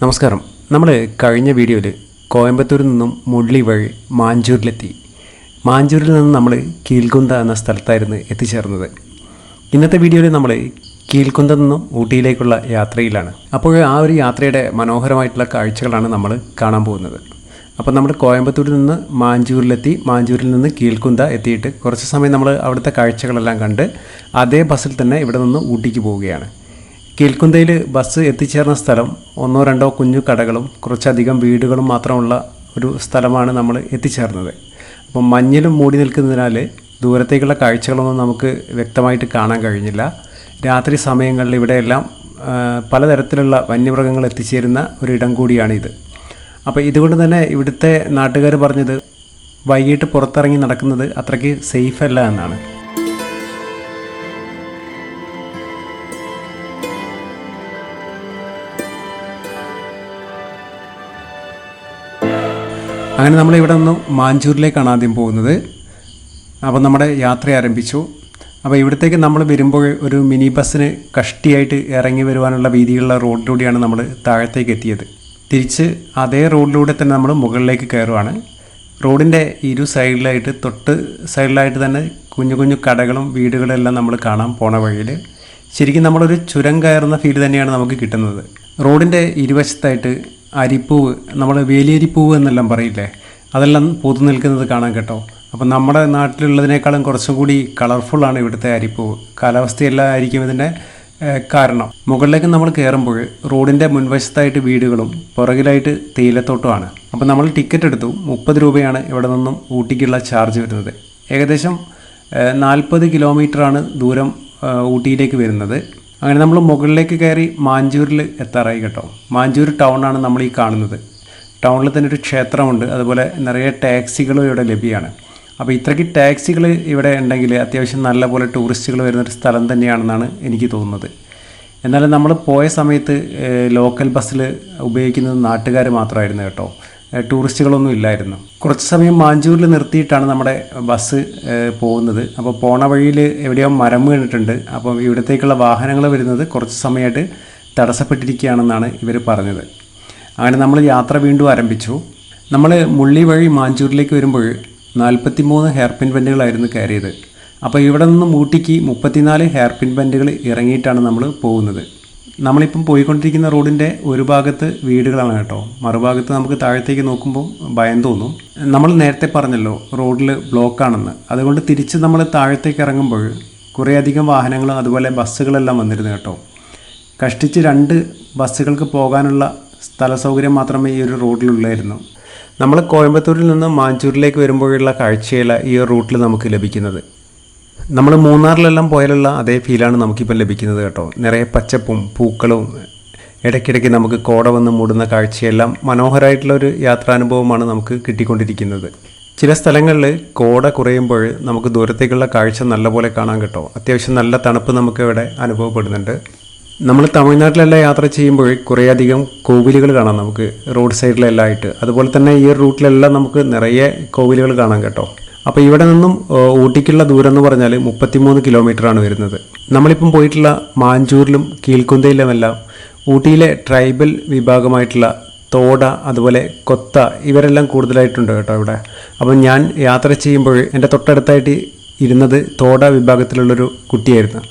നമസ്കാരം. നമ്മൾ കഴിഞ്ഞ വീഡിയോയിൽ കോയമ്പത്തൂരിൽ നിന്നും മുള്ളി വഴി മാഞ്ചൂരിലെത്തി. മാഞ്ചൂരിൽ നിന്ന് നമ്മൾ കീൽകുന്ത എന്ന സ്ഥലത്തായിരുന്നു എത്തിച്ചേർന്നത്. ഇന്നത്തെ വീഡിയോയിൽ നമ്മൾ കീൽകുന്തയിൽ നിന്നും ഊട്ടിയിലേക്കുള്ള യാത്രയിലാണ്. അപ്പോൾ ആ ഒരു യാത്രയുടെ മനോഹരമായിട്ടുള്ള കാഴ്ചകളാണ് നമ്മൾ കാണാൻ പോകുന്നത്. അപ്പോൾ നമ്മൾ കോയമ്പത്തൂരിൽ നിന്ന് മാഞ്ചൂരിലെത്തി, മാഞ്ചൂരിൽ നിന്ന് കീൽകുന്ത എത്തിയിട്ട് കുറച്ച് സമയം നമ്മൾ അവിടുത്തെ കാഴ്ചകളെല്ലാം കണ്ട് അതേ ബസ്സിൽ തന്നെ ഇവിടെ നിന്ന് ഊട്ടിക്ക് പോവുകയാണ്. കീൽകുന്തയിൽ ബസ് എത്തിച്ചേർന്ന സ്ഥലം ഒന്നോ രണ്ടോ കുഞ്ഞു കടകളും കുറച്ചധികം വീടുകളും മാത്രമുള്ള ഒരു സ്ഥലമാണ് നമ്മൾ എത്തിച്ചേർന്നത്. അപ്പം മഞ്ഞിലും മൂടി നിൽക്കുന്നതിനാൽ ദൂരത്തേക്കുള്ള കാഴ്ചകളൊന്നും നമുക്ക് വ്യക്തമായിട്ട് കാണാൻ കഴിഞ്ഞില്ല. രാത്രി സമയങ്ങളിൽ ഇവിടെയെല്ലാം പലതരത്തിലുള്ള വന്യമൃഗങ്ങൾ എത്തിച്ചേരുന്ന ഒരിടം കൂടിയാണിത്. അപ്പോൾ ഇതുകൊണ്ട് തന്നെ ഇവിടുത്തെ നാട്ടുകാർ പറഞ്ഞത് വൈകിട്ട് പുറത്തിറങ്ങി നടക്കുന്നത് അത്രയ്ക്ക് സേഫ് അല്ല എന്നാണ്. അങ്ങനെ നമ്മളിവിടെ നിന്ന് മാഞ്ചൂരിലേക്കാണ് ആദ്യം പോകുന്നത്. അപ്പോൾ നമ്മുടെ യാത്ര ആരംഭിച്ചു. അപ്പോൾ ഇവിടത്തേക്ക് നമ്മൾ വരുമ്പോൾ ഒരു മിനി ബസ്സിന് കഷ്ടിയായിട്ട് ഇറങ്ങി വരുവാനുള്ള വീതിയുള്ള റോഡിലൂടെയാണ് നമ്മൾ താഴത്തേക്ക് എത്തിയത്. തിരിച്ച് അതേ റോഡിലൂടെ തന്നെ നമ്മൾ മുകളിലേക്ക് കയറുവാണ്. റോഡിൻ്റെ ഇരു സൈഡിലായിട്ട് തൊട്ട് സൈഡിലായിട്ട് തന്നെ കുഞ്ഞു കുഞ്ഞു കടകളും വീടുകളെല്ലാം നമ്മൾ കാണാൻ പോണ വഴിയിൽ ശരിക്കും നമ്മളൊരു ചുരം കയറുന്ന ഫീൽ തന്നെയാണ് നമുക്ക് കിട്ടുന്നത്. റോഡിൻ്റെ ഇരുവശത്തായിട്ട് അരിപ്പൂവ്, നമ്മൾ വേലിയരിപ്പൂവ് എന്നെല്ലാം പറയില്ലേ, അതെല്ലാം പൂത്തു നിൽക്കുന്നത് കാണാൻ കേട്ടോ. അപ്പം നമ്മുടെ നാട്ടിലുള്ളതിനേക്കാളും കുറച്ചും കൂടി കളർഫുള്ളാണ് ഇവിടുത്തെ അരിപ്പൂവ്. കാലാവസ്ഥയെല്ലാം ആയിരിക്കും ഇതിൻ്റെ കാരണം. മുകളിലേക്ക് നമ്മൾ കയറുമ്പോൾ റോഡിൻ്റെ മുൻവശത്തായിട്ട് വീടുകളും പുറകിലായിട്ട് തേയിലത്തോട്ടമാണ്. അപ്പം നമ്മൾ ടിക്കറ്റ് എടുത്തു. 30 രൂപയാണ് ഇവിടെ നിന്നും ഊട്ടിക്കുള്ള ചാർജ് വരുന്നത്. ഏകദേശം 40 കിലോമീറ്ററാണ് ദൂരം ഊട്ടിയിലേക്ക് വരുന്നത്. അങ്ങനെ നമ്മൾ മുകളിലേക്ക് കയറി മാഞ്ചൂരിൽ എത്താറായി കേട്ടോ. മാഞ്ചൂർ ടൗണാണ് നമ്മൾ ഈ കാണുന്നത്. ടൗണിൽ തന്നെ ഒരു ക്ഷേത്രമുണ്ട്, അതുപോലെ നിറയെ ടാക്സികളും ഇവിടെ ലഭ്യമാണ്. അപ്പോൾ ഇത്രയ്ക്ക് ടാക്സികൾ ഇവിടെ ഉണ്ടെങ്കിൽ അത്യാവശ്യം നല്ല പോലെ ടൂറിസ്റ്റുകൾ വരുന്നൊരു സ്ഥലം തന്നെയാണെന്നാണ് എനിക്ക് തോന്നുന്നത്. എന്നാലും നമ്മൾ പോയ സമയത്ത് ലോക്കൽ ബസ്സിൽ ഉപയോഗിക്കുന്നത് നാട്ടുകാർ മാത്രമായിരുന്നു കേട്ടോ, ടൂറിസ്റ്റുകളൊന്നും ഇല്ലായിരുന്നു. കുറച്ച് സമയം മാഞ്ചൂരിൽ നിർത്തിയിട്ടാണ് നമ്മുടെ ബസ് പോകുന്നത്. അപ്പോൾ പോണ വഴിയിൽ എവിടെയോ മരം വീണിട്ടുണ്ട്. അപ്പോൾ ഇവിടത്തേക്കുള്ള വാഹനങ്ങൾ വരുന്നത് കുറച്ച് സമയമായിട്ട് തടസ്സപ്പെട്ടിരിക്കുകയാണെന്നാണ് ഇവർ പറഞ്ഞത്. അങ്ങനെ നമ്മൾ യാത്ര വീണ്ടും ആരംഭിച്ചു. നമ്മൾ മുള്ളി വഴി മാഞ്ചൂരിലേക്ക് വരുമ്പോൾ 43 ഹെയർ പിൻ ബെൻഡുകളായിരുന്നു കയറിയത്. അപ്പോൾ ഇവിടെ നിന്നും ഊട്ടിക്ക് 34 ഹെയർ പിൻ ബെൻഡുകൾ ഇറങ്ങിയിട്ടാണ് നമ്മൾ പോകുന്നത്. നമ്മളിപ്പം പോയിക്കൊണ്ടിരിക്കുന്ന റോഡിൻ്റെ ഒരു ഭാഗത്ത് വീടുകളാണ് കേട്ടോ, മറുഭാഗത്ത് നമുക്ക് താഴത്തേക്ക് നോക്കുമ്പോൾ ഭയം തോന്നും. നമ്മൾ നേരത്തെ പറഞ്ഞല്ലോ റോഡിൽ ബ്ലോക്കാണെന്ന്. അതുകൊണ്ട് തിരിച്ച് നമ്മൾ താഴത്തേക്ക് ഇറങ്ങുമ്പോൾ കുറേയധികം വാഹനങ്ങളും അതുപോലെ ബസ്സുകളെല്ലാം വന്നിരുന്നു കേട്ടോ. കഷ്ടിച്ച് 2 ബസ്സുകൾക്ക് പോകാനുള്ള സ്ഥല സൗകര്യം മാത്രമേ ഈ ഒരു റോഡിലുള്ളായിരുന്നു. നമ്മൾ കോയമ്പത്തൂരിൽ നിന്ന് മാഞ്ചൂരിലേക്ക് വരുമ്പോഴുള്ള കാഴ്ചയുള്ള ഈ ഒരു റൂട്ടിൽ നമുക്ക് ലഭിക്കുന്നത്. നമ്മൾ മൂന്നാറിലെല്ലാം പോയാലുള്ള അതേ ഫീലാണ് നമുക്കിപ്പം ലഭിക്കുന്നത് കേട്ടോ. നിറയെ പച്ചപ്പും പൂക്കളും ഇടയ്ക്കിടയ്ക്ക് നമുക്ക് കോട വന്ന് മൂടുന്ന കാഴ്ചയെല്ലാം മനോഹരമായിട്ടുള്ളൊരു യാത്രാനുഭവമാണ് നമുക്ക് കിട്ടിക്കൊണ്ടിരിക്കുന്നത്. ചില സ്ഥലങ്ങളിൽ കോട കുറയുമ്പോൾ നമുക്ക് ദൂരത്തേക്കുള്ള കാഴ്ച നല്ലപോലെ കാണാൻ കേട്ടോ. അത്യാവശ്യം നല്ല തണുപ്പ് നമുക്ക് ഇവിടെ അനുഭവപ്പെടുന്നുണ്ട്. നമ്മൾ തമിഴ്നാട്ടിലെല്ലാം യാത്ര ചെയ്യുമ്പോൾ കുറേയധികം കോവിലുകൾ കാണാം നമുക്ക് റോഡ് സൈഡിലെല്ലാം ആയിട്ട്. അതുപോലെ തന്നെ ഈ റൂട്ടിലെല്ലാം നമുക്ക് നിറയെ കോവിലുകൾ കാണാം കേട്ടോ. അപ്പോൾ ഇവിടെ നിന്നും ഊട്ടിക്കുള്ള ദൂരം എന്ന് പറഞ്ഞാൽ 33 കിലോമീറ്ററാണ് വരുന്നത്. നമ്മളിപ്പം പോയിട്ടുള്ള മാഞ്ചൂരിലും കീൽകുന്തയിലുമെല്ലാം ഊട്ടിയിലെ ട്രൈബൽ വിഭാഗമായിട്ടുള്ള തോട, അതുപോലെ കൊത്ത, ഇവരെല്ലാം കൂടുതലായിട്ടുണ്ട് കേട്ടോ ഇവിടെ. അപ്പം ഞാൻ യാത്ര ചെയ്യുമ്പോൾ എൻ്റെ തൊട്ടടുത്തായിട്ട് ഇരുന്നത് തോട വിഭാഗത്തിലുള്ളൊരു കുട്ടിയായിരുന്നു.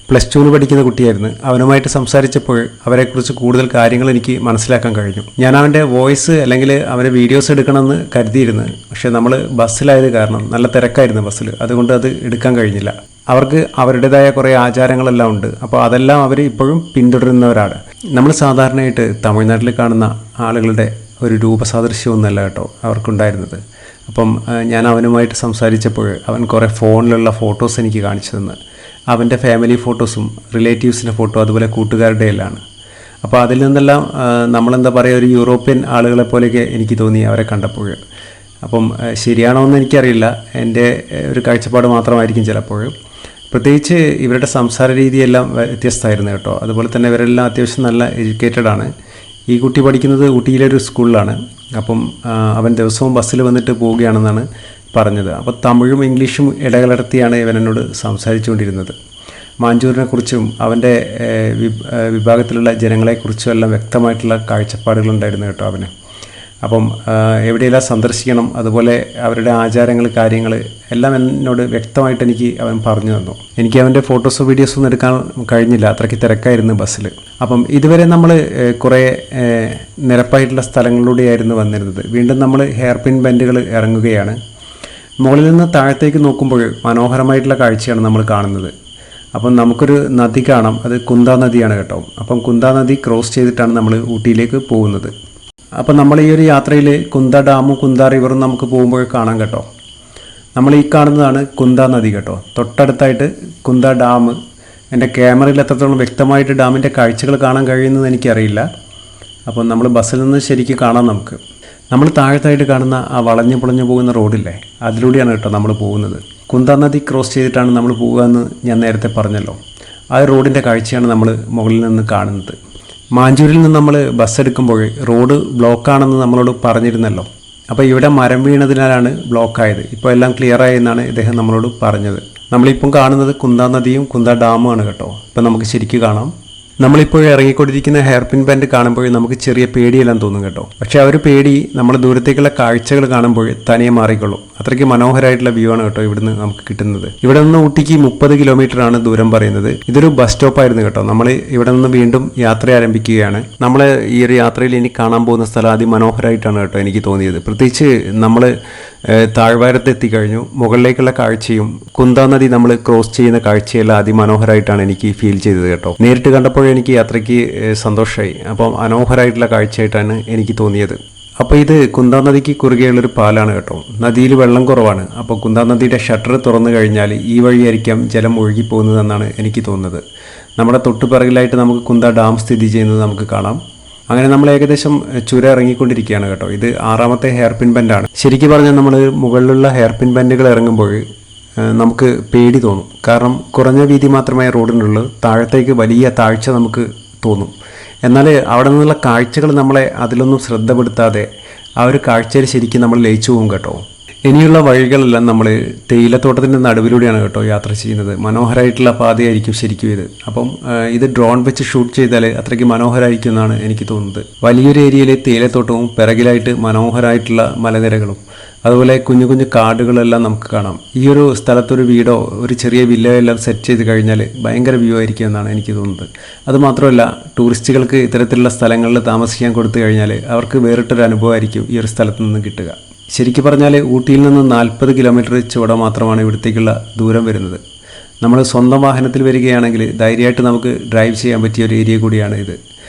+2 പഠിക്കുന്ന കുട്ടിയായിരുന്നു. അവനുമായിട്ട് സംസാരിച്ചപ്പോൾ അവരെക്കുറിച്ച് കൂടുതൽ കാര്യങ്ങൾ എനിക്ക് മനസ്സിലാക്കാൻ കഴിഞ്ഞു. ഞാൻ അവൻ്റെ വോയിസ് അല്ലെങ്കിൽ അവൻ്റെ വീഡിയോസ് എടുക്കണമെന്ന് കരുതിയിരുന്നു. പക്ഷേ നമ്മൾ ബസ്സിലായത് കാരണം നല്ല തിരക്കായിരുന്നു ബസ്സിൽ, അതുകൊണ്ട് അത് എടുക്കാൻ കഴിഞ്ഞില്ല. അവർക്ക് അവരുടേതായ കുറേ ആചാരങ്ങളെല്ലാം ഉണ്ട്. അപ്പോൾ അതെല്ലാം അവർ ഇപ്പോഴും പിന്തുടരുന്നവരാണ്. നമ്മൾ സാധാരണയായിട്ട് തമിഴ്നാട്ടിൽ കാണുന്ന ആളുകളുടെ ഒരു രൂപസാദൃശ്യമൊന്നുമല്ല കേട്ടോ അവർക്കുണ്ടായിരുന്നത്. അപ്പം ഞാൻ അവനുമായിട്ട് സംസാരിച്ചപ്പോൾ അവൻ കുറേ ഫോണിലുള്ള ഫോട്ടോസ് എനിക്ക് കാണിച്ചു തന്നു. അവൻ്റെ ഫാമിലി ഫോട്ടോസും റിലേറ്റീവ്സിൻ്റെ ഫോട്ടോ അതുപോലെ കൂട്ടുകാരുടെ എല്ലാം. അപ്പോൾ അതിൽ നിന്നെല്ലാം നമ്മളെന്താ പറയുക, ഒരു യൂറോപ്യൻ ആളുകളെ പോലെയൊക്കെ എനിക്ക് തോന്നി അവരെ കണ്ടപ്പോൾ. അപ്പം ശരിയാണോ എന്ന് എനിക്കറിയില്ല, എൻ്റെ ഒരു കാഴ്ചപ്പാട് മാത്രമായിരിക്കും ചിലപ്പോൾ. പ്രത്യേകിച്ച് ഇവരുടെ സംസാര രീതിയെല്ലാം വ്യത്യസ്തമായിരുന്നു കേട്ടോ. അതുപോലെ തന്നെ ഇവരെല്ലാം അത്യാവശ്യം നല്ല എഡ്യൂക്കേറ്റഡ് ആണ്. ഈ കുട്ടി പഠിക്കുന്നത് ഊട്ടിയിലെ ഒരു സ്കൂളിലാണ്. അപ്പം അവൻ ദിവസവും ബസ്സിൽ വന്നിട്ട് പോവുകയാണെന്നാണ് പറഞ്ഞത്. അപ്പോൾ തമിഴും ഇംഗ്ലീഷും ഇടകലർത്തിയാണ് ഇവൻ എന്നോട് സംസാരിച്ചുകൊണ്ടിരുന്നത്. മാഞ്ചൂരിനെ കുറിച്ചും അവൻ്റെ വിഭാഗത്തിലുള്ള ജനങ്ങളെക്കുറിച്ചും എല്ലാം വ്യക്തമായിട്ടുള്ള കാഴ്ചപ്പാടുകളുണ്ടായിരുന്നു കേട്ടോ അവന്. അപ്പം എവിടെയെല്ലാം സന്ദർശിക്കണം, അതുപോലെ അവരുടെ ആചാരങ്ങൾ, കാര്യങ്ങൾ എല്ലാം എന്നോട് വ്യക്തമായിട്ട് എനിക്ക് അവൻ പറഞ്ഞു തന്നു. എനിക്ക് അവൻ്റെ ഫോട്ടോസോ വീഡിയോസോ ഒന്നും എടുക്കാൻ കഴിഞ്ഞില്ല, അത്രയ്ക്ക് തിരക്കായിരുന്നു ബസ്സിൽ. അപ്പം ഇതുവരെ നമ്മൾ കുറേ നിരപ്പായിട്ടുള്ള സ്ഥലങ്ങളിലൂടെയായിരുന്നു വന്നിരുന്നത്. വീണ്ടും നമ്മൾ ഹെയർ പിൻ ബെൻഡുകൾ ഇറങ്ങുകയാണ്. മുകളിൽ നിന്ന് താഴത്തേക്ക് നോക്കുമ്പോൾ മനോഹരമായിട്ടുള്ള കാഴ്ചയാണ് നമ്മൾ കാണുന്നത്. അപ്പം നമുക്കൊരു നദി കാണാം, അത് കുന്ദ നദിയാണ് കേട്ടോ. അപ്പം കുന്ദ നദി ക്രോസ് ചെയ്തിട്ടാണ് നമ്മൾ ഊട്ടിയിലേക്ക് പോകുന്നത്. അപ്പം നമ്മൾ ഈ ഒരു യാത്രയിൽ കുന്ദ ഡാമും കുന്ദ റിവറും നമുക്ക് പോകുമ്പോൾ കാണാം കേട്ടോ. നമ്മൾ ഈ കാണുന്നതാണ് കുന്ദ നദി കേട്ടോ. തൊട്ടടുത്തായിട്ട് കുന്ദ ഡാം. എൻ്റെ ക്യാമറയിൽ എത്രത്തോളം വ്യക്തമായിട്ട് ഡാമിൻ്റെ കാഴ്ചകൾ കാണാൻ കഴിയുന്നത് എനിക്കറിയില്ല. അപ്പം നമ്മൾ ബസ്സിൽ നിന്ന് ശരിക്കും കാണാം നമുക്ക്. നമ്മൾ താഴത്തായിട്ട് കാണുന്ന ആ വളഞ്ഞു പൊളഞ്ഞു പോകുന്ന റോഡില്ലേ, അതിലൂടെയാണ് കേട്ടോ നമ്മൾ പോകുന്നത്. കുന്ദ നദി ക്രോസ് ചെയ്തിട്ടാണ് നമ്മൾ പോകുക എന്ന് ഞാൻ നേരത്തെ പറഞ്ഞല്ലോ. ആ റോഡിൻ്റെ കാഴ്ചയാണ് നമ്മൾ മുകളിൽ നിന്ന് കാണുന്നത്. മാഞ്ചൂരിൽ നിന്ന് നമ്മൾ ബസ് എടുക്കുമ്പോൾ റോഡ് ബ്ലോക്കാണെന്ന് നമ്മളോട് പറഞ്ഞിരുന്നല്ലോ. അപ്പോൾ ഇവിടെ മരം വീണതിനാലാണ് ബ്ലോക്കായത്. ഇപ്പോൾ എല്ലാം ക്ലിയറായി എന്നാണ് ഇദ്ദേഹം നമ്മളോട് പറഞ്ഞത്. നമ്മളിപ്പം കാണുന്നത് കുന്ദ നദിയും കുന്ദ ഡാമുമാണ് കേട്ടോ. ഇപ്പം നമുക്ക് ശരിക്കും കാണാം. നമ്മളിപ്പോൾ ഇറങ്ങിക്കൊണ്ടിരിക്കുന്ന ഹെയർ പിൻ ബാൻഡ് കാണുമ്പോൾ നമുക്ക് ചെറിയ പേടിയെല്ലാം തോന്നും കേട്ടോ. പക്ഷേ ആ ഒരു പേടി നമ്മൾ ദൂരത്തേക്കുള്ള കാഴ്ചകൾ കാണുമ്പോൾ തനിയെ മാറിക്കൊള്ളും. അത്രയ്ക്ക് മനോഹരമായിട്ടുള്ള വ്യൂ ആണ് കേട്ടോ ഇവിടുന്ന് നമുക്ക് കിട്ടുന്നത്. ഇവിടെ നിന്ന് ഊട്ടിക്ക് 30 കിലോമീറ്ററാണ് ദൂരം പറയുന്നത്. ഇതൊരു ബസ് സ്റ്റോപ്പായിരുന്നു കേട്ടോ. നമ്മൾ ഇവിടെ നിന്ന് വീണ്ടും യാത്ര ആരംഭിക്കുകയാണ്. നമ്മൾ ഈ ഒരു യാത്രയിൽ ഇനി കാണാൻ പോകുന്ന സ്ഥലം അതിമനോഹരമായിട്ടാണ് കേട്ടോ എനിക്ക് തോന്നിയത്. പ്രത്യേകിച്ച് നമ്മൾ താഴ്വാരത്ത് എത്തിക്കഴിഞ്ഞു. മുകളിലേക്കുള്ള കാഴ്ചയും കുന്ദ നദി നമ്മൾ ക്രോസ് ചെയ്യുന്ന കാഴ്ചയെല്ലാം അതിമനോഹരമായിട്ടാണ് എനിക്ക് ഫീൽ ചെയ്തത് കേട്ടോ. നേരിട്ട് കണ്ടപ്പോൾ എനിക്ക് അത്രയ്ക്ക് സന്തോഷമായി. അപ്പം മനോഹരമായിട്ടുള്ള കാഴ്ചയായിട്ടാണ് എനിക്ക് തോന്നിയത്. അപ്പോൾ ഇത് കുന്ദ നദിക്ക് കുറുകെയുള്ളൊരു പാലാണ് കേട്ടോ. നദിയിൽ വെള്ളം കുറവാണ്. അപ്പോൾ കുന്ദ നദിയുടെ ഷട്ടർ തുറന്നു കഴിഞ്ഞാൽ ഈ വഴിയായിരിക്കാം ജലം ഒഴുകിപ്പോകുന്നതെന്നാണ് എനിക്ക് തോന്നുന്നത്. നമ്മുടെ തൊട്ടുപിറകിലായിട്ട് നമുക്ക് കുന്ദ ഡാം സ്ഥിതി ചെയ്യുന്നത് നമുക്ക് കാണാം. അങ്ങനെ നമ്മൾ ഏകദേശം ചുരം ഇറങ്ങിക്കൊണ്ടിരിക്കുകയാണ് കേട്ടോ. ഇത് 6ാമത്തെ ഹെയർ പിൻ ബെൻഡാണ്. ശരിക്കും പറഞ്ഞാൽ നമ്മൾ മുകളിലുള്ള ഹെയർ പിൻ ബെൻഡുകൾ ഇറങ്ങുമ്പോൾ നമുക്ക് പേടി തോന്നും. കാരണം കുറഞ്ഞ വീതി മാത്രമേ റോഡിനുള്ളൂ. താഴത്തേക്ക് വലിയ താഴ്ച നമുക്ക് തോന്നും. എന്നാൽ അവിടെ നിന്നുള്ള കാഴ്ചകൾ നമ്മളെ അതിലൊന്നും ശ്രദ്ധപ്പെടുത്താതെ ആ ഒരു കാഴ്ചയിൽ ശരിക്കും നമ്മൾ ലയിച്ചു പോകും കേട്ടോ. ഇനിയുള്ള വഴികളെല്ലാം നമ്മൾ തേയിലത്തോട്ടത്തിൻ്റെ നടുവിലൂടെയാണ് കേട്ടോ യാത്ര ചെയ്യുന്നത്. മനോഹരമായിട്ടുള്ള പാതയായിരിക്കും ശരിക്കും ഇത്. അപ്പം ഇത് ഡ്രോൺ വെച്ച് ഷൂട്ട് ചെയ്താൽ അത്രയ്ക്ക് മനോഹരമായിരിക്കും എന്നാണ് എനിക്ക് തോന്നുന്നത്. വലിയൊരു ഏരിയയിൽ തേയിലത്തോട്ടവും പിറകിലായിട്ട് മനോഹരമായിട്ടുള്ള മലനിരകളും അതുപോലെ കുഞ്ഞു കുഞ്ഞു കാടുകളെല്ലാം നമുക്ക് കാണാം. ഈ ഒരു സ്ഥലത്തൊരു വീടോ ഒരു ചെറിയ വില്ലയോ എല്ലാം സെറ്റ് ചെയ്ത് കഴിഞ്ഞാൽ ഭയങ്കര വ്യൂ ആയിരിക്കും എന്നാണ് എനിക്ക് തോന്നുന്നത്. അതുമാത്രമല്ല, ടൂറിസ്റ്റുകൾക്ക് ഇത്തരത്തിലുള്ള സ്ഥലങ്ങളിൽ താമസിക്കാൻ കൊടുത്തു കഴിഞ്ഞാൽ അവർക്ക് വേറിട്ടൊരു അനുഭവമായിരിക്കും ഈ ഒരു സ്ഥലത്ത് നിന്ന് കിട്ടുക. ശരിക്കും പറഞ്ഞാൽ ഊട്ടിയിൽ നിന്ന് 40 കിലോമീറ്റർ ചുവട മാത്രമാണ് ഇവിടത്തേക്കുള്ള ദൂരം വരുന്നത്. നമ്മൾ സ്വന്തം വാഹനത്തിൽ വരികയാണെങ്കിൽ ധൈര്യമായിട്ട് നമുക്ക് ഡ്രൈവ് ചെയ്യാൻ പറ്റിയ ഒരു ഏരിയ കൂടിയാണ് ഇത്.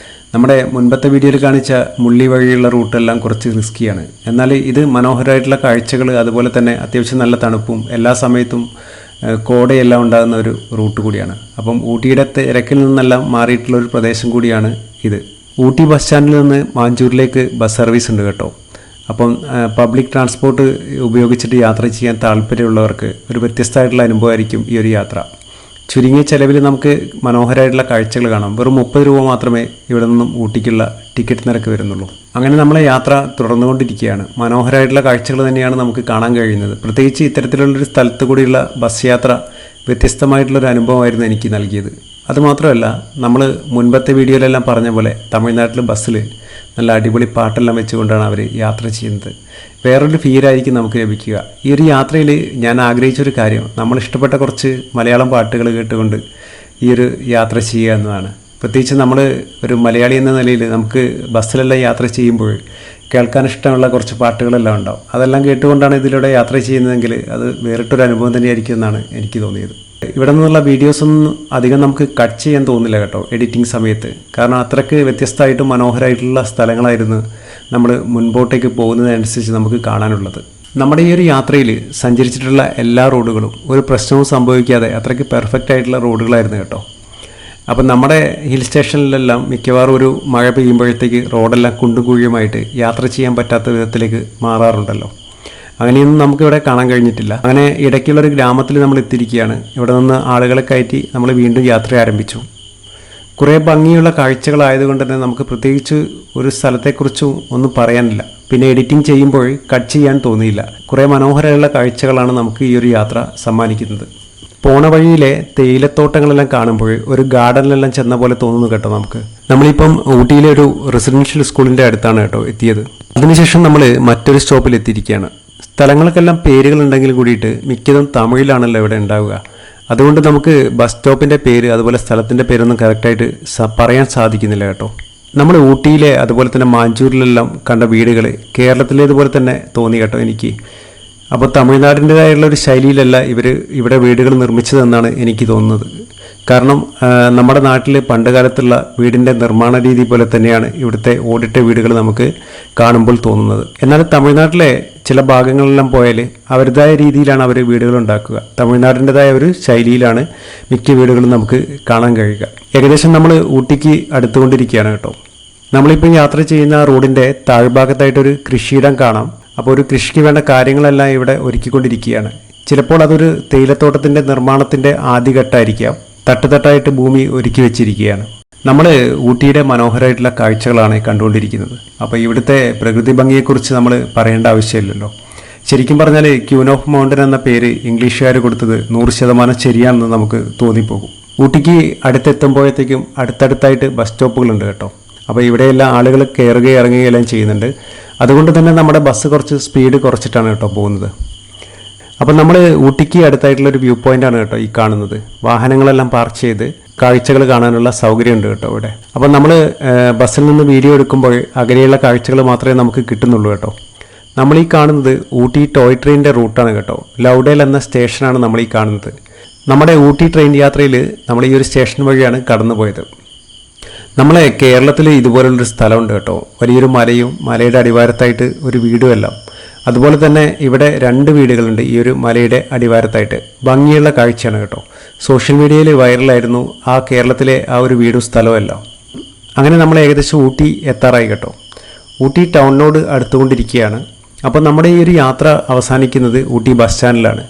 നമ്മുടെ മുൻപത്തെ വീഡിയോയിൽ കാണിച്ച മുള്ളി വഴിയുള്ള റൂട്ടെല്ലാം കുറച്ച് റിസ്ക്കിയാണ്. എന്നാൽ ഇത് മനോഹരമായിട്ടുള്ള കാഴ്ചകൾ, അതുപോലെ തന്നെ അത്യാവശ്യം നല്ല തണുപ്പും എല്ലാ സമയത്തും കോടയെല്ലാം ഉണ്ടാകുന്ന ഒരു റൂട്ട് കൂടിയാണ്. അപ്പം ഊട്ടിയുടെ തിരക്കിൽ നിന്നെല്ലാം മാറിയിട്ടുള്ളൊരു പ്രദേശം കൂടിയാണ് ഇത്. ഊട്ടി ബസ് സ്റ്റാൻഡിൽ നിന്ന് മാഞ്ചൂരിലേക്ക് ബസ് സർവീസ് ഉണ്ട് കേട്ടോ. അപ്പം പബ്ലിക് ട്രാൻസ്പോർട്ട് ഉപയോഗിച്ചിട്ട് യാത്ര ചെയ്യാൻ താല്പര്യമുള്ളവർക്ക് ഒരു വ്യത്യസ്തമായിട്ടുള്ള അനുഭവമായിരിക്കും ഈ ഒരു യാത്ര. ചുരുങ്ങിയ ചിലവിൽ നമുക്ക് മനോഹരമായിട്ടുള്ള കാഴ്ചകൾ കാണാം. വെറും 30 രൂപ മാത്രമേ ഇവിടെ നിന്നും ഊട്ടിക്കുള്ള ടിക്കറ്റ് നിരക്ക് വരുന്നുള്ളൂ. അങ്ങനെ നമ്മളെ യാത്ര തുടർന്നുകൊണ്ടിരിക്കുകയാണ്. മനോഹരമായിട്ടുള്ള കാഴ്ചകൾ തന്നെയാണ് നമുക്ക് കാണാൻ കഴിയുന്നത്. പ്രത്യേകിച്ച് ഇത്തരത്തിലുള്ളൊരു സ്ഥലത്ത് കൂടിയുള്ള ബസ് യാത്ര വ്യത്യസ്തമായിട്ടുള്ളൊരു അനുഭവമായിരുന്നു എനിക്ക് നൽകിയത്. അതുമാത്രമല്ല, നമ്മൾ മുൻപത്തെ വീഡിയോയിലെല്ലാം പറഞ്ഞ പോലെ തമിഴ്നാട്ടിൽ ബസ്സിൽ നല്ല അടിപൊളി പാട്ടെല്ലാം വെച്ചുകൊണ്ടാണ് അവർ യാത്ര ചെയ്യുന്നത്. വേറൊരു ഫീലായിരിക്കും നമുക്ക് ലഭിക്കുക. ഈ ഒരു യാത്രയിൽ ഞാൻ ആഗ്രഹിച്ചൊരു കാര്യം, നമ്മൾ ഇഷ്ടപ്പെട്ട കുറച്ച് മലയാളം പാട്ടുകൾ കേട്ടുകൊണ്ട് ഈ ഒരു യാത്ര ചെയ്യുക എന്നതാണ്. പ്രത്യേകിച്ച് നമ്മൾ ഒരു മലയാളി എന്ന നിലയിൽ നമുക്ക് ബസ്സിലെല്ലാം യാത്ര ചെയ്യുമ്പോൾ കേൾക്കാൻ ഇഷ്ടമുള്ള കുറച്ച് പാട്ടുകളെല്ലാം ഉണ്ടാവും. അതെല്ലാം കേട്ടുകൊണ്ടാണ് ഇതിലൂടെ യാത്ര ചെയ്യുന്നതെങ്കിൽ അത് വേറിട്ടൊരു അനുഭവം തന്നെയായിരിക്കും എന്നാണ് എനിക്ക് തോന്നിയത്. ഇവിടെ നിന്നുള്ള വീഡിയോസൊന്നും അധികം നമുക്ക് കട്ട് ചെയ്യാൻ തോന്നില്ല കേട്ടോ എഡിറ്റിംഗ് സമയത്ത്. കാരണം അത്രയ്ക്ക് വ്യത്യസ്തമായിട്ടും മനോഹരമായിട്ടുള്ള സ്ഥലങ്ങളായിരുന്നു നമ്മൾ മുൻപോട്ടേക്ക് പോകുന്നതനുസരിച്ച് നമുക്ക് കാണാനുള്ളത്. നമ്മുടെ ഈ ഒരു യാത്രയിൽ സഞ്ചരിച്ചിട്ടുള്ള എല്ലാ റോഡുകളും ഒരു പ്രശ്നവും സംഭവിക്കാതെ അത്രയ്ക്ക് പെർഫെക്റ്റ് ആയിട്ടുള്ള റോഡുകളായിരുന്നു കേട്ടോ. അപ്പം നമ്മുടെ ഹിൽ സ്റ്റേഷനിലെല്ലാം മിക്കവാറും ഒരു മഴ പെയ്യുമ്പോഴത്തേക്ക് റോഡെല്ലാം കുണ്ടും കുഴിയുമായിട്ട് യാത്ര ചെയ്യാൻ പറ്റാത്ത വിധത്തിലേക്ക് മാറാറുണ്ടല്ലോ. അങ്ങനെയൊന്നും നമുക്കിവിടെ കാണാൻ കഴിഞ്ഞിട്ടില്ല. അങ്ങനെ ഇടയ്ക്കുള്ളൊരു ഗ്രാമത്തിൽ നമ്മൾ എത്തിയിരിക്കുകയാണ്. ഇവിടെ നിന്ന് ആളുകളെ കയറ്റി നമ്മൾ വീണ്ടും യാത്ര ആരംഭിച്ചു. കുറേ ഭംഗിയുള്ള കാഴ്ചകളായതുകൊണ്ട് തന്നെ നമുക്ക് പ്രത്യേകിച്ച് ഒരു സ്ഥലത്തെക്കുറിച്ചും ഒന്നും പറയാനില്ല. പിന്നെ എഡിറ്റിംഗ് ചെയ്യുമ്പോൾ കട്ട് ചെയ്യാൻ തോന്നിയില്ല. കുറേ മനോഹരമുള്ള കാഴ്ചകളാണ് നമുക്ക് ഈ ഒരു യാത്ര സമ്മാനിക്കുന്നത്. പോണ വഴിയിലെ തേയിലത്തോട്ടങ്ങളെല്ലാം കാണുമ്പോൾ ഒരു ഗാർഡനിലെല്ലാം ചെന്ന പോലെ തോന്നുന്നു കേട്ടോ നമുക്ക്. നമ്മളിപ്പം ഊട്ടിയിലെ ഒരു റെസിഡൻഷ്യൽ സ്കൂളിൻ്റെ അടുത്താണ് കേട്ടോ എത്തിയത്. അതിനുശേഷം നമ്മൾ മറ്റൊരു സ്റ്റോപ്പിൽ എത്തിയിരിക്കുകയാണ്. സ്ഥലങ്ങൾക്കെല്ലാം പേരുകളുണ്ടെങ്കിൽ കൂടിയിട്ട് മിക്കതും തമിഴിലാണല്ലോ ഇവിടെ ഉണ്ടാവുക. അതുകൊണ്ട് നമുക്ക് ബസ് സ്റ്റോപ്പിൻ്റെ പേര് അതുപോലെ സ്ഥലത്തിൻ്റെ പേരൊന്നും കറക്റ്റായിട്ട് പറയാൻ സാധിക്കുന്നില്ല കേട്ടോ. നമ്മൾ ഊട്ടിയിലെ അതുപോലെ തന്നെ മാഞ്ചൂരിലെല്ലാം കണ്ട വീടുകൾ കേരളത്തിലേതുപോലെ തന്നെ തോന്നി കേട്ടോ എനിക്ക്. അപ്പോൾ തമിഴ്നാടിൻ്റെതായുള്ള ഒരു ശൈലിയിലല്ല ഇവിടെ വീടുകൾ നിർമ്മിച്ചതെന്നാണ് എനിക്ക് തോന്നുന്നത്. കാരണം നമ്മുടെ നാട്ടിൽ പണ്ട് കാലത്തുള്ള വീടിൻ്റെ നിർമ്മാണ രീതി പോലെ തന്നെയാണ് ഇവിടുത്തെ ഓടിട്ട വീടുകൾ നമുക്ക് കാണുമ്പോൾ തോന്നുന്നത്. എന്നാൽ തമിഴ്നാട്ടിലെ ചില ഭാഗങ്ങളിലെല്ലാം പോയാൽ അവരുടേതായ രീതിയിലാണ് അവർ വീടുകൾ ഉണ്ടാക്കുക. തമിഴ്നാടിൻ്റെതായ ഒരു ശൈലിയിലാണ് മിക്ക വീടുകളും നമുക്ക് കാണാൻ കഴിയുക. ഏകദേശം നമ്മൾ ഊട്ടിക്ക് അടുത്തുകൊണ്ടിരിക്കുകയാണ് കേട്ടോ. നമ്മളിപ്പോൾ യാത്ര ചെയ്യുന്ന റോഡിൻ്റെ താഴ്ഭാഗത്തായിട്ടൊരു കൃഷിയിടം കാണാം. അപ്പോൾ ഒരു കൃഷിക്ക് വേണ്ട കാര്യങ്ങളെല്ലാം ഇവിടെ ഒരുക്കിക്കൊണ്ടിരിക്കുകയാണ്. ചിലപ്പോൾ അതൊരു തേയിലത്തോട്ടത്തിൻ്റെ നിർമ്മാണത്തിൻ്റെ ആദ്യഘട്ടമായിരിക്കാം. തട്ടുതട്ടായിട്ട് ഭൂമി ഒരുക്കി വെച്ചിരിക്കുകയാണ്. നമ്മൾ ഊട്ടിയുടെ മനോഹരമായിട്ടുള്ള കാഴ്ചകളാണ് കണ്ടുകൊണ്ടിരിക്കുന്നത്. അപ്പോൾ ഇവിടുത്തെ പ്രകൃതി ഭംഗിയെക്കുറിച്ച് നമ്മൾ പറയേണ്ട ആവശ്യമില്ലല്ലോ. ശരിക്കും പറഞ്ഞാൽ ക്യൂൻ ഓഫ് മൗണ്ടൻ എന്ന പേര് ഇംഗ്ലീഷുകാർ കൊടുത്തത് 100% ശരിയാണെന്ന് നമുക്ക് തോന്നിപ്പോകും. ഊട്ടിക്ക് അടുത്തെത്തുമ്പോഴത്തേക്കും അടുത്തടുത്തായിട്ട് ബസ് സ്റ്റോപ്പുകളുണ്ട് കേട്ടോ. അപ്പോൾ ഇവിടെയെല്ലാം ആളുകൾ കയറുകയും ഇറങ്ങുകയെല്ലാം ചെയ്യുന്നുണ്ട്. അതുകൊണ്ട് തന്നെ നമ്മുടെ ബസ് കുറച്ച് സ്പീഡ് കുറച്ചിട്ടാണ് കേട്ടോ പോകുന്നത്. അപ്പം നമ്മൾ ഊട്ടിക്ക് അടുത്തായിട്ടുള്ളൊരു വ്യൂ പോയിൻ്റാണ് കേട്ടോ ഈ കാണുന്നത്. വാഹനങ്ങളെല്ലാം പാർക്ക് ചെയ്ത് കാഴ്ചകൾ കാണാനുള്ള സൗകര്യമുണ്ട് കേട്ടോ ഇവിടെ. അപ്പം നമ്മൾ ബസ്സിൽ നിന്ന് വീഡിയോ എടുക്കുമ്പോൾ അകലെയുള്ള കാഴ്ചകൾ മാത്രമേ നമുക്ക് കിട്ടുന്നുള്ളൂ കേട്ടോ. നമ്മൾ ഈ കാണുന്നത് ഊട്ടി ടോയ് ട്രെയിനിൻ്റെ റൂട്ടാണ് കേട്ടോ. ലൗഡേൽ എന്ന സ്റ്റേഷനാണ് നമ്മൾ ഈ കാണുന്നത്. നമ്മുടെ ഊട്ടി ട്രെയിൻ യാത്രയിൽ നമ്മൾ ഈ ഒരു സ്റ്റേഷൻ വഴിയാണ് കടന്നു പോയത്. നമ്മളെ കേരളത്തിൽ ഇതുപോലുള്ളൊരു സ്ഥലമുണ്ട് കേട്ടോ. വലിയൊരു മലയും മലയുടെ അടിവാരത്തായിട്ട് ഒരു വീടും എല്ലാം. അതുപോലെ തന്നെ ഇവിടെ 2 വീടുകളുണ്ട് ഈ ഒരു മലയുടെ അടിവാരത്തായിട്ട്. ഭംഗിയുള്ള കാഴ്ചയാണ് കേട്ടോ. സോഷ്യൽ മീഡിയയിൽ വൈറലായിരുന്നു കേരളത്തിലെ ആ ഒരു വീടും സ്ഥലവും എല്ലാം. അങ്ങനെ നമ്മൾ ഏകദേശം ഊട്ടി എത്താറായി കേട്ടോ. ഊട്ടി ടൗണിനോട് അടുത്തുകൊണ്ടിരിക്കുകയാണ്. അപ്പോൾ നമ്മുടെ ഈ ഒരു യാത്ര അവസാനിക്കുന്നത് ഊട്ടി ബസ് സ്റ്റാൻഡിലാണ്.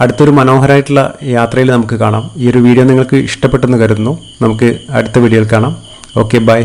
അടുത്തൊരു മനോഹരമായിട്ടുള്ള യാത്രയിൽ നമുക്ക് കാണാം. ഈ ഒരു വീഡിയോ നിങ്ങൾക്ക് ഇഷ്ടപ്പെട്ടെന്ന് കരുതുന്നു. നമുക്ക് അടുത്ത വീഡിയോയിൽ കാണാം. Okay, by.